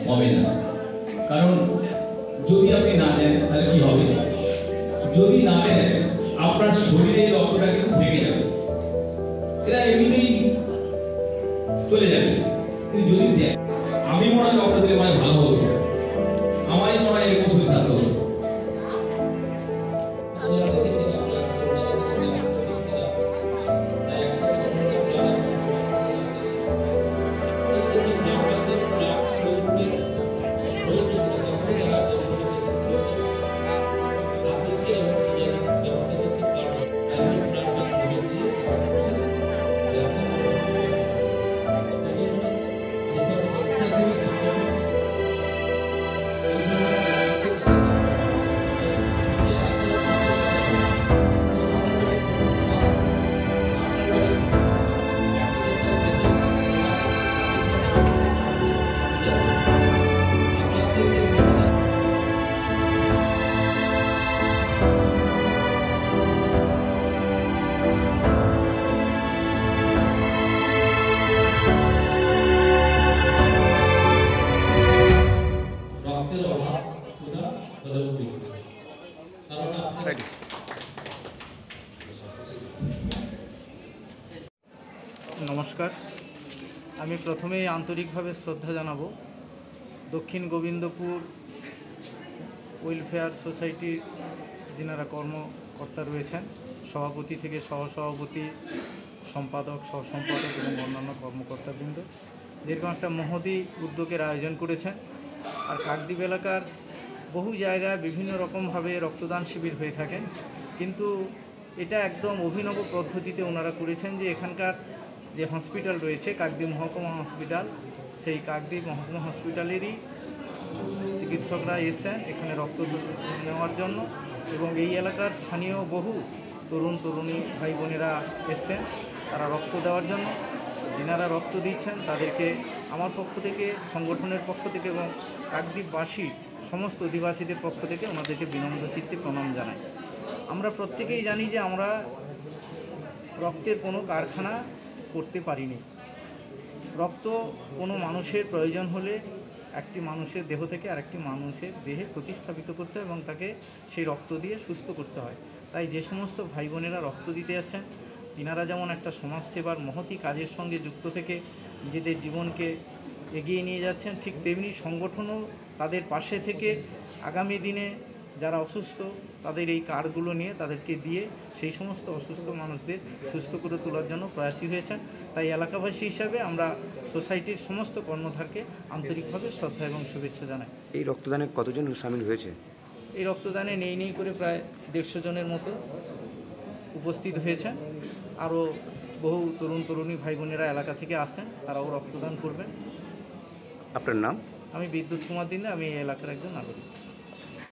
হবে না। কারণ যদি আপনি না দেন তাহলে কি হবে, যদি না দেন আপনার শরীরে রক্তটা কিন্তু থেকে যাবে, এরা এমনিতেই চলে যাবে। কিন্তু যদি দেন, আমি মনে হয় রক্ত দিলে মনে হয় ভালো হতো, আমারই মনে হয় এরকম শরীর স্বাস্থ্য হতো। নমস্কার, আমি প্রথমেই আন্তরিকভাবে শ্রদ্ধা জানাবো দক্ষিণ গোবিন্দপুর ওয়েলফেয়ার সোসাইটির যিনারা কর্মকর্তা রয়েছেন, সভাপতি থেকে সহসভাপতি, সম্পাদক, সহসম্পাদক এবং অন্যান্য কর্মকর্তাবৃন্দ, যেরকম একটা মহতী উদ্যোগের আয়োজন করেছেন। আর কাকদ্বীপ এলাকার বহু জায়গায় বিভিন্ন রকমভাবে রক্তদান শিবির হয়ে থাকেন, কিন্তু এটা একদম অভিনব পদ্ধতিতে ওনারা করেছেন যে এখানকার যে হসপিটাল রয়েছে কাকদ্বীপ মহকুমা হসপিটাল, সেই কাকদ্বীপ মহকুমা হসপিটালেরই চিকিৎসকরা এসছেন এখানে রক্ত নেওয়ার জন্য, এবং এই এলাকার স্থানীয় বহু তরুণ তরুণী ভাই বোনেরা এসছেন তারা রক্ত দেওয়ার জন্য। যিনারা রক্ত দিচ্ছেন তাদেরকে আমার পক্ষ থেকে, সংগঠনের পক্ষ থেকে এবং কাকদ্বীপবাসী সমস্ত অধিবাসীদের পক্ষ থেকে ওনাদেরকে বিনম্র চিত্তে প্রণাম জানাই। আমরা প্রত্যেকেই জানি যে আমরা রক্তের কোনো কারখানা করতে পারিনি। রক্ত কোনো মানুষের প্রয়োজন হলে একটি মানুষের দেহ থেকে আরেকটি মানুষের দেহে প্রতিস্থাপিত করতে হয় এবং তাকে সেই রক্ত দিয়ে সুস্থ করতে হয়। তাই যে সমস্ত ভাই বোনেরা রক্ত দিতে আসছেন তিনারা যেমন একটা সমাজসেবার মহতী কাজের সঙ্গে যুক্ত থেকে নিজেদের জীবনকে এগিয়ে নিয়ে যাচ্ছেন, ঠিক তেমনি সংগঠনও তাদের পাশে থেকে আগামী দিনে যারা অসুস্থ তাদের এই কার্ডগুলো নিয়ে তাদেরকে দিয়ে সেই সমস্ত অসুস্থ মানুষদের সুস্থ করে তোলার জন্য প্রয়াসী হয়েছেন। তাই এলাকাবাসী হিসাবে আমরা সোসাইটির সমস্ত কর্ণধারকে আন্তরিকভাবে শ্রদ্ধা এবং শুভেচ্ছা জানাই। এই রক্তদানে কতজন সামিল হয়েছে? এই রক্তদানে নেই করে প্রায় 150 জনের মতো উপস্থিত হয়েছেন। আরও বহু তরুণ তরুণী ভাই বোনেরা এলাকা থেকে আসছেন, তারাও রক্তদান করবেন। আপনার নাম? আমি বিদ্যুৎ কুমার দিনে, আমি এই এলাকার একজন নাগরিক।